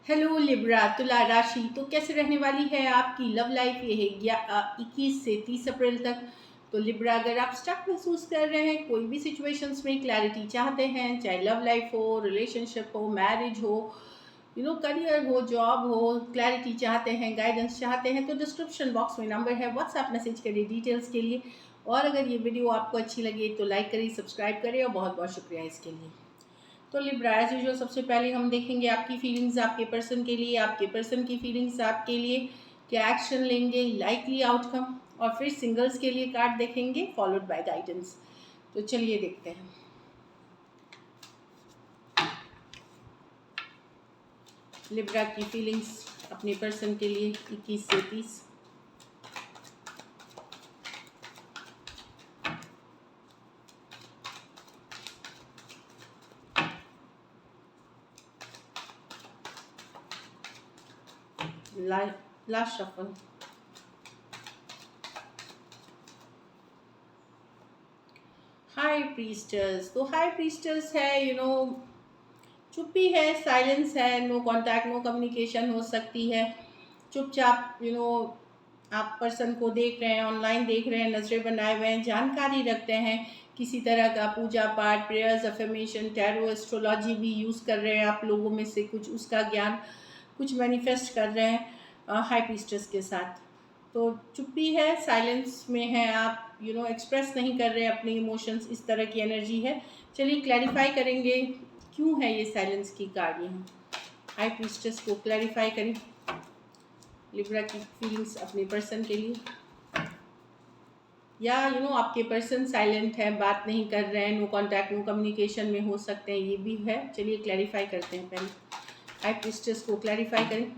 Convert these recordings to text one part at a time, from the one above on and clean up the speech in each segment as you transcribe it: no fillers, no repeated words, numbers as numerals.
Hello Libra तुला राशि तो कैसे रहने वाली है आपकी लव लाइफ। ये है 21 से 30 अप्रैल तक। तो लिब्रा, अगर आप स्टक महसूस कर रहे हैं, कोई भी सिचुएशंस में क्लैरिटी चाहते हैं, चाहे लव लाइफ हो, रिलेशनशिप हो, मैरिज हो, करियर हो, जॉब हो, क्लैरिटी चाहते हैं, गाइडेंस चाहते हैं, तो डिस्क्रिप्शन बॉक्स में नंबर है, व्हाट्सएप मैसेज करिए डिटेल्स के लिए। और अगर ये वीडियो आपको अच्छी लगे तो लाइक करिए, सब्सक्राइब करिए, और बहुत बहुत शुक्रिया इसके लिए। तो लिब्रा एज यूजुअल सबसे पहले हम देखेंगे आपकी फीलिंग्स आपके पर्सन के लिए, आपके पर्सन की फीलिंग्स आपके लिए, क्या एक्शन लेंगे, लाइकली आउटकम, और फिर सिंगल्स के लिए कार्ड देखेंगे फॉलोड बाय गाइडेंस। तो चलिए देखते हैं। लिब्रा की फीलिंग्स अपने पर्सन के लिए 21 से 30। Last shuffle. हाई प्रीस्टर्स, तो हाई प्रीस्टर्स है, चुप्पी है, साइलेंस है, नो कांटेक्ट, नो कम्युनिकेशन हो सकती है। चुपचाप आप पर्सन को देख रहे हैं, ऑनलाइन देख रहे हैं, नजरें बनाए हुए हैं, जानकारी रखते हैं किसी तरह का, पूजा पाठ, प्रेयर्स, अफर्मेशन, टैरो, एस्ट्रोलॉजी भी यूज़ कर रहे हैं आप लोगों में से कुछ, उसका ज्ञान कुछ मैनिफेस्ट कर रहे हैं हाई प्रीस्टस के साथ। तो चुप्पी है, साइलेंस में है आप, एक्सप्रेस नहीं कर रहे अपने इमोशंस, इस तरह की एनर्जी है। चलिए क्लैरिफाई करेंगे क्यों है ये साइलेंस की कार्ड यहाँ। हाई प्रीस्टस को क्लैरिफाई करें लिब्रा की फीलिंग्स अपने पर्सन के लिए, या आपके पर्सन साइलेंट है, बात नहीं कर रहे हैं, नो कांटेक्ट, नो कम्युनिकेशन में हो सकते हैं, ये भी है। चलिए क्लैरिफाई करते हैं पहले। हाई प्रीस्टस को क्लैरिफाई करें।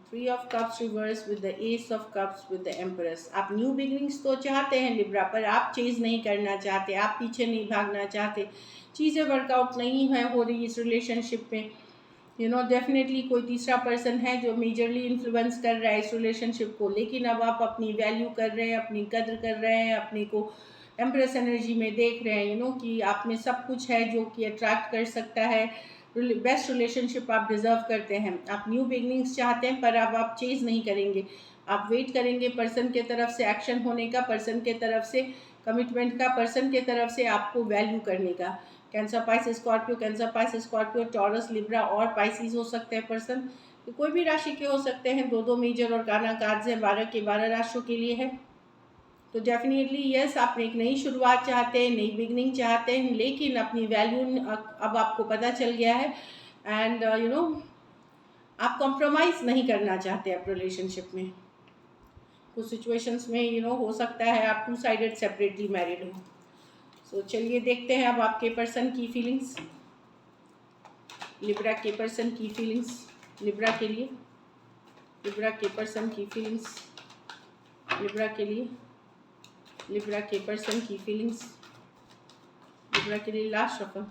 Three of cups reverse with the S of cups with the empress. आप न्यू बिगिनिंग्स तो चाहते हैं लिब्रा, पर आप चेज नहीं करना चाहते, आप पीछे नहीं भागना चाहते, चीज़ें वर्कआउट नहीं है हो रही इस रिलेशनशिप में। डेफिनेटली कोई तीसरा पर्सन है जो मेजरली इन्फ्लुएंस कर रहा है इस रिलेशनशिप को, लेकिन अब आप अपनी वैल्यू कर रहे हैं, अपनी कद्र कर रहे हैं, अपने को एम्प्रेस एनर्जी में देख रहे हैं, कि आप में सब कुछ है जो कि अट्रैक्ट कर सकता है। बेस्ट रिलेशनशिप आप डिज़र्व करते हैं, आप न्यू बिगनिंग्स चाहते हैं, पर अब आप चेज नहीं करेंगे, आप वेट करेंगे पर्सन के तरफ से एक्शन होने का, पर्सन के तरफ से कमिटमेंट का, पर्सन के तरफ से आपको वैल्यू करने का। Cancer, Pisces, Scorpio, cancer, Pisces, Scorpio, taurus, Libra और पाइसिस हो सकते हैं पर्सन। तो कोई भी राशि के हो सकते हैं, दो दो मेजर और गाना कार्ड्स हैं, 12 के 12 राशियों के लिए है। तो डेफिनेटली यस, आप एक नई शुरुआत चाहते हैं, नई बिगनिंग चाहते हैं, लेकिन अपनी वैल्यू अब आपको पता चल गया है, एंड आप कॉम्प्रोमाइज़ नहीं करना चाहते आप रिलेशनशिप में। कुछ सिचुएशंस में हो सकता है आप टू साइडेड सेपरेटली मैरिड हो। सो चलिए देखते हैं अब आपके पर्सन की फीलिंग्स, लिब्रा के पर्सन की फीलिंग्स लिब्रा के लिए, लिब्रा के पर्सन की फीलिंग्स लिब्रा के लिए, लिब्रा के पर्सन की फीलिंग्स लिब्रा के लिए। Last shuffle.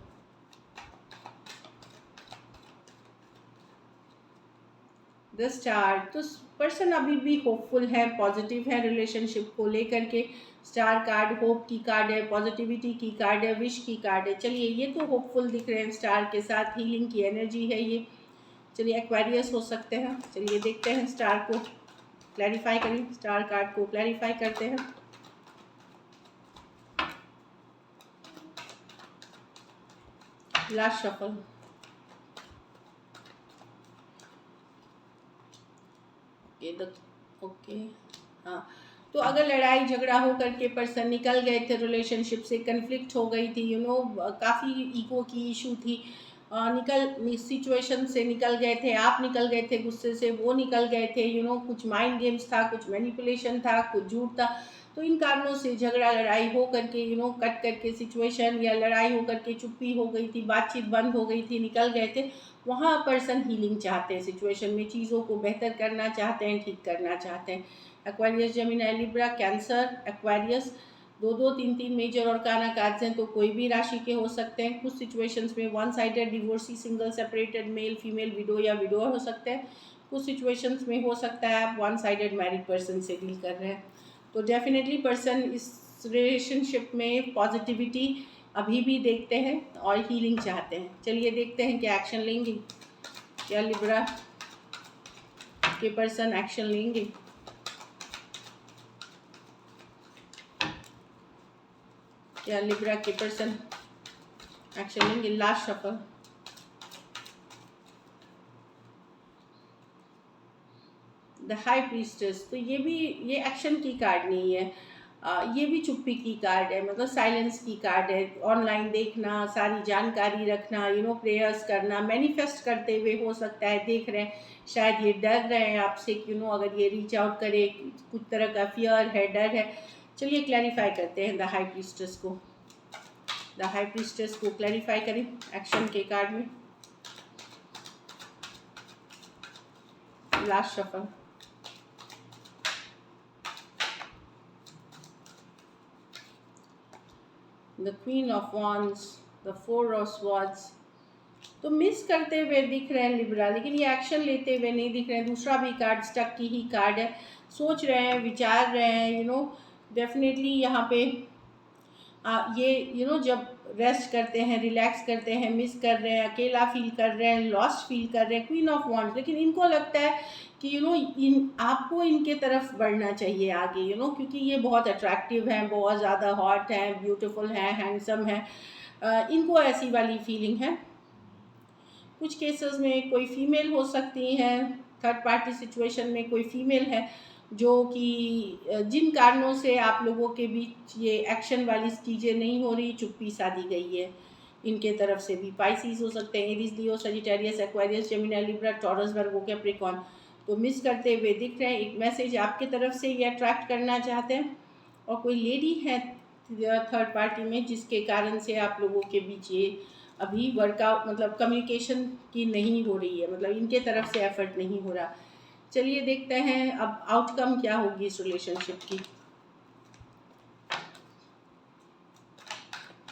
द स्टार, तो पर्सन अभी भी होपफुल है, पॉजिटिव है रिलेशनशिप को लेकर के। स्टार कार्ड होप की कार्ड है, पॉजिटिविटी की कार्ड है, विश की कार्ड है। चलिए ये तो होपफुल दिख रहे हैं स्टार के साथ, हीलिंग की एनर्जी है ये। चलिए एक्वेरियस हो सकते हैं। चलिए देखते हैं स्टार को क्लैरिफाई करें, स्टार कार्ड को क्लैरिफाई करते हैं। Last shuffle. ओके, हाँ, तो अगर लड़ाई झगड़ा हो करके पर्सन निकल गए थे रिलेशनशिप से, कन्फ्लिक्ट हो गई थी, काफ़ी ईगो की इशू थी, निकल सिचुएशन से निकल गए थे, आप निकल गए थे गुस्से से, वो निकल गए थे, कुछ माइंड गेम्स था, कुछ मैनिपुलेशन था, कुछ झूठ था। तो इन कारणों से झगड़ा लड़ाई हो करके कट करके सिचुएशन, या लड़ाई हो करके चुप्पी हो गई थी, बातचीत बंद हो गई थी, निकल गए थे। वहाँ पर्सन हीलिंग चाहते हैं, सिचुएशन में चीज़ों को बेहतर करना चाहते हैं, ठीक करना चाहते हैं। Aquarius, Gemini, Libra, cancer, Aquarius, दो दो तीन तीन मेजर और काना कार्ड्स हैं, तो कोई भी राशि के हो सकते हैं। कुछ सिचुएशंस में one sided divorcee, single, separated, male female, window या विडोअर हो सकते हैं। कुछ सिचुएशंस में हो सकता है आप वन साइडेड मैरिड पर्सन से डील कर रहे हैं। तो डेफिनेटली पर्सन इस रिलेशनशिप में पॉजिटिविटी अभी भी देखते हैं और हीलिंग चाहते हैं। चलिए देखते हैं क्या एक्शन लेंगे, क्या लिब्रा के पर्सन एक्शन लेंगे। क्या लिब्रा के पर्सन एक्शन लेंगे। Last shuffle, the high priestess. तो ये एक्शन की कार्ड नहीं है, ये भी चुप्पी की कार्ड है, मतलब साइलेंस की कार्ड है। ऑनलाइन देखना, सारी जानकारी रखना, प्रेयर्स करना, मैनिफेस्ट करते हुए हो सकता है देख रहे हैं, शायद ये डर रहे हैं आपसे कि अगर ये रीच आउट करे, कुछ तरह का फियर है, डर है। चलिए क्लैरिफाई करते हैं द हाई प्रीस्टेस को। द हाई प्रीस्टेस को क्लैरिफाई करें एक्शन के कार्ड में। Last shuffle, the queen of wands, the four of swords. तो मिस करते हुए दिख रहे हैं लिब्रा, लेकिन ये एक्शन लेते हुए नहीं दिख रहे हैं। दूसरा भी कार्ड स्टक की ही कार्ड है, सोच रहे हैं, विचार रहे हैं, डेफिनेटली यहाँ पे ये जब रेस्ट करते हैं, रिलैक्स करते हैं, मिस कर रहे हैं, अकेला फील कर रहे हैं, लॉस्ट फील कर रहे हैं, क्वीन ऑफ वॉन्ड्स। लेकिन इनको लगता है कि इन आपको इनके तरफ बढ़ना चाहिए आगे, क्योंकि ये बहुत अट्रैक्टिव हैं, बहुत ज़्यादा हॉट हैं, ब्यूटीफुल हैं, हैंडसम हैं। इनको ऐसी वाली फीलिंग है। कुछ केसेस में कोई फीमेल हो सकती हैं, थर्ड पार्टी सिचुएशन में कोई फीमेल है जो कि जिन कारणों से आप लोगों के बीच ये एक्शन वाली चीज़ें नहीं हो रही, चुप्पी साधी गई है इनके तरफ से भी। पाइसिस हो सकते हैं, Aries, Leo, Sagittarius, Aquarius, Gemini, Libra, Taurus, Virgo, Capricorn. तो मिस करते हुए दिख रहे हैं। एक मैसेज आपके तरफ से ये अट्रैक्ट करना चाहते हैं, और कोई लेडी है थर्ड पार्टी में जिसके कारण से आप लोगों के बीच ये अभी वर्कआउट, मतलब कम्युनिकेशन की नहीं हो रही है, मतलब इनके तरफ से एफर्ट नहीं हो रहा। चलिए देखते हैं अब आउटकम क्या होगी इस रिलेशनशिप की।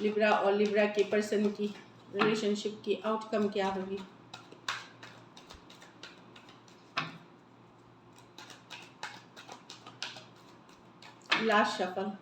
लिब्रा और लिब्रा के पर्सन की रिलेशनशिप की आउटकम क्या होगी। Last shuffle,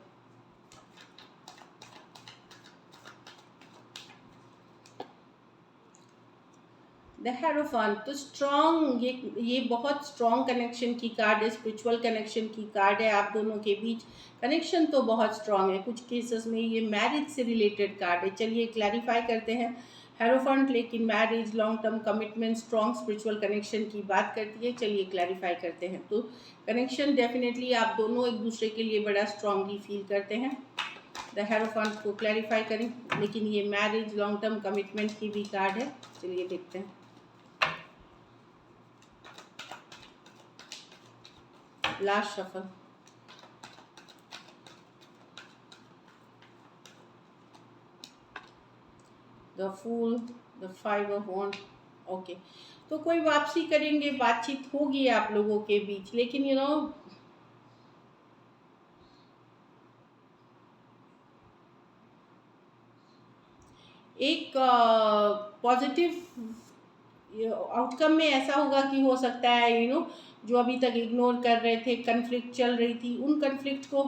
the hierophant. तो स्ट्रॉन्ग, ये बहुत स्ट्रॉन्ग कनेक्शन की कार्ड है, स्पिरिचुअल कनेक्शन की कार्ड है। आप दोनों के बीच कनेक्शन तो बहुत स्ट्रॉन्ग है। कुछ केसेस में ये मैरिज से रिलेटेड कार्ड है। चलिए क्लैरिफाई करते हैं। हेरोफेंट लेकिन marriage, long term commitment, strong spiritual connection की बात करती है। चलिए क्लैरिफाई करते हैं। तो कनेक्शन डेफिनेटली आप दोनों एक दूसरे के लिए बड़ा स्ट्रांगली फील करते हैं। द हेरोफेंट को क्लैरिफाई करें, लेकिन ये मैरिज, लॉन्ग टर्म कमिटमेंट की भी कार्ड है। चलिए देखते हैं। Last shuffle, the fool, the five of wand. Okay, तो कोई वापसी करेंगे, बातचीत होगी आप लोगों के बीच, लेकिन एक पॉजिटिव आउटकम में ऐसा होगा कि हो सकता है जो अभी तक इग्नोर कर रहे थे, कन्फ्लिक्ट चल रही थी, उन कन्फ्लिक्ट को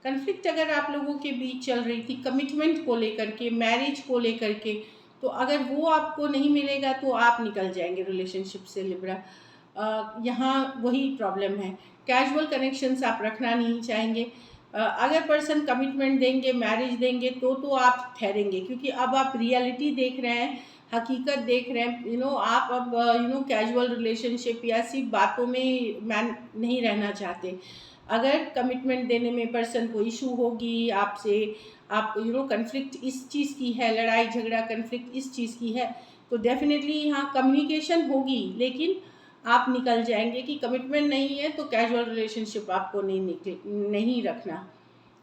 कन्फ्लिक्ट अगर आप लोगों के बीच चल रही थी कमिटमेंट को लेकर के, मैरिज को लेकर के, तो अगर वो आपको नहीं मिलेगा तो आप निकल जाएंगे रिलेशनशिप से लिब्रा। यहाँ वही प्रॉब्लम है। कैजुअल कनेक्शंस आप रखना नहीं चाहेंगे। अगर पर्सन कमिटमेंट देंगे, मैरिज देंगे तो आप ठहरेंगे, क्योंकि अब आप रियलिटी देख रहे हैं, हकीकत देख रहे हैं। आप अब कैजुअल रिलेशनशिप या सिर्फ बातों में मैन नहीं रहना चाहते। अगर कमिटमेंट देने में पर्सन को इशू होगी आपसे, आप कन्फ्लिक्ट इस चीज़ की है, लड़ाई झगड़ा कन्फ्लिक्ट इस चीज़ की है, तो डेफिनेटली यहाँ कम्युनिकेशन होगी, लेकिन आप निकल जाएंगे कि कमिटमेंट नहीं है तो कैजुअल रिलेशनशिप आपको नहीं रखना।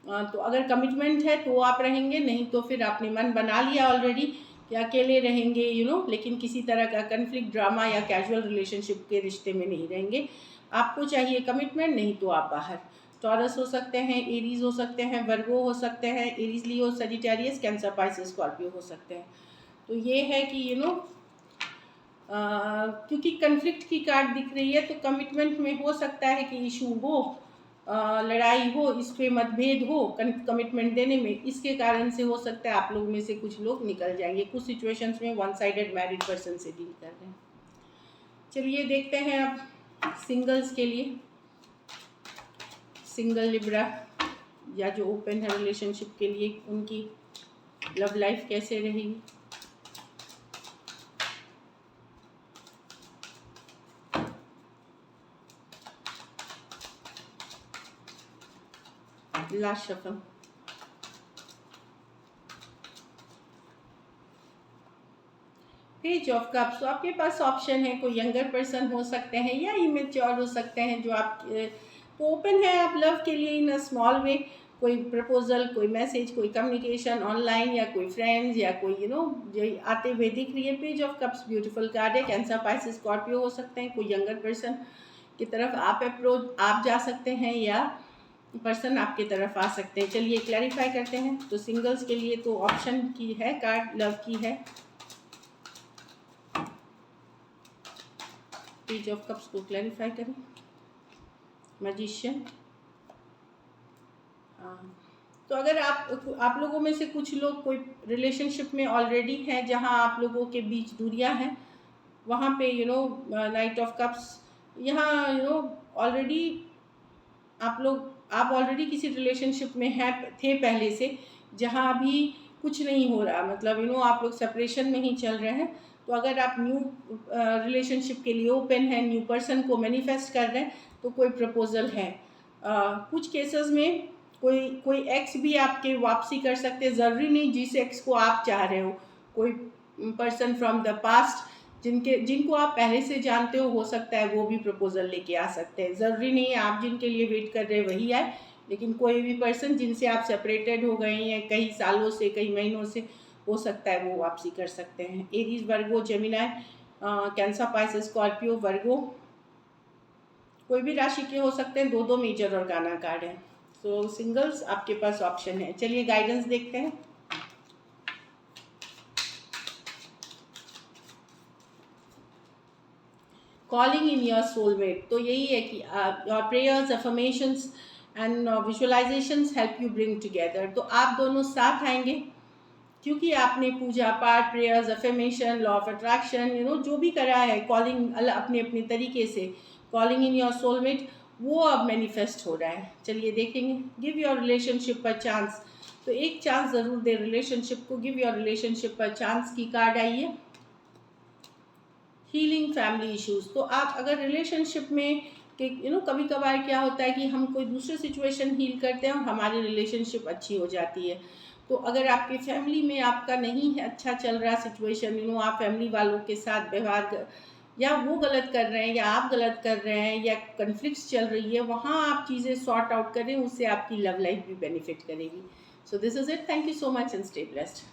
तो अगर कमिटमेंट है तो आप रहेंगे, नहीं तो फिर आपने मन बना लिया ऑलरेडी कि अकेले रहेंगे, लेकिन किसी तरह का कन्फ्लिक्ट, ड्रामा या कैजुअल रिलेशनशिप के रिश्ते में नहीं रहेंगे। आपको चाहिए कमिटमेंट, नहीं तो आप बाहर। टॉरस हो सकते हैं, एरीज हो सकते हैं, वर्गो हो सकते हैं, Aries, Leo, Sagittarius, cancer, Pisces, Scorpio हो सकते हैं। तो ये है कि क्योंकि कन्फ्लिक्ट की कार्ड दिख रही है, तो कमिटमेंट में हो सकता है कि इशू हो, लड़ाई हो, इस पे मतभेद हो कमिटमेंट देने में। इसके कारण से हो सकता है आप लोग में से कुछ लोग निकल जाएंगे। कुछ सिचुएशंस में वन साइडेड मैरिड पर्सन से डील कर रहे हैं। चलिए देखते हैं अब सिंगल्स के लिए, सिंगल लिब्रा या जो ओपन है रिलेशनशिप के लिए, उनकी लव लाइफ कैसे रहेगी। Last shuffle, page of cups. तो आपके पास ऑप्शन है, कोई यंगर पर्सन हो सकते हैं या इमेच्योर हो सकते हैं जो आप तो ओपन है आप लव के लिए इन अ स्मॉल वे। कोई प्रपोजल, कोई मैसेज, कोई कम्युनिकेशन ऑनलाइन, या कोई फ्रेंड्स, या कोई जो आते हुए दिख रही है। Page of cups beautiful card है। कैंसर, पाइसेस, स्कॉर्पियो हो सकते हैं। कोई यंगर पर्सन की तरफ आप जा सकते हैं या पर्सन आपके तरफ आ सकते हैं। चलिए क्लैरिफाई करते हैं। तो सिंगल्स के लिए तो ऑप्शन की है कार्ड, लव की है। पेज ऑफ कप्स को क्लैरिफाई करें। मैजिशियन। तो अगर आप लोगों में से कुछ लोग कोई रिलेशनशिप में ऑलरेडी हैं जहां आप लोगों के बीच दूरियां हैं, वहां पे नाइट ऑफ कप्स, यहाँ ऑलरेडी आप ऑलरेडी किसी रिलेशनशिप में थे पहले से, जहां अभी कुछ नहीं हो रहा, मतलब आप लोग सेपरेशन में ही चल रहे हैं। तो अगर आप न्यू रिलेशनशिप के लिए ओपन है, न्यू पर्सन को मैनिफेस्ट कर रहे हैं, तो कोई प्रपोजल है। कुछ केसेस में कोई एक्स भी आपके वापसी कर सकते हैं। ज़रूरी नहीं जिस एक्स को आप चाह रहे हो, कोई पर्सन फ्रॉम द पास्ट जिनको आप पहले से जानते हो सकता है वो भी प्रपोजल लेके आ सकते हैं। ज़रूरी नहीं है आप जिनके लिए वेट कर रहे हैं वही आए, लेकिन कोई भी पर्सन जिनसे आप सेपरेटेड हो गए हैं कई सालों से, कई महीनों से, हो सकता है वो वापसी कर सकते हैं। एरीज, वर्गो, जेमिनाई, कैंसर, पाइसेस, स्कॉर्पियो, वर्गो, कोई भी राशि के हो सकते हैं। दो मेजर और गाना कार्ड है। सो सिंगल्स आपके पास ऑप्शन है। चलिए गाइडेंस देखते हैं। कॉलिंग इन योर सोलमेट, तो यही है कि your prayers, affirmations and visualisations help you bring together. तो आप दोनों साथ आएंगे क्योंकि आपने पूजा पाठ, prayers, affirmation, law of attraction जो भी करा है, कॉलिंग अपने अपने तरीके से, कॉलिंग इन योर सोलमेट, वो अब मैनिफेस्ट हो रहा है। चलिए देखेंगे। गिव योर रिलेशनशिप पर चांस, तो एक चांस ज़रूर दे रिलेशनशिप को। गिव योर रिलेशनशिप पर चांस की कार्ड आई है। हीलिंग फैमिली इश्यूज, तो आप अगर रिलेशनशिप में कि कभी कभार क्या होता है कि हम कोई दूसरे सिचुएशन हील करते हैं और हमारी रिलेशनशिप अच्छी हो जाती है। तो अगर आपकी फैमिली में आपका नहीं है अच्छा चल रहा सिचुएशन, आप फैमिली वालों के साथ व्यवहार या वो गलत कर रहे हैं या आप गलत कर रहे हैं या कन्फ्लिक्ट्स चल रही है, वहाँ आप चीज़ें सॉर्ट आउट करें, उससे आपकी लव लाइफ भी बेनिफिट करेगी। So this is it. Thank you so much and stay blessed.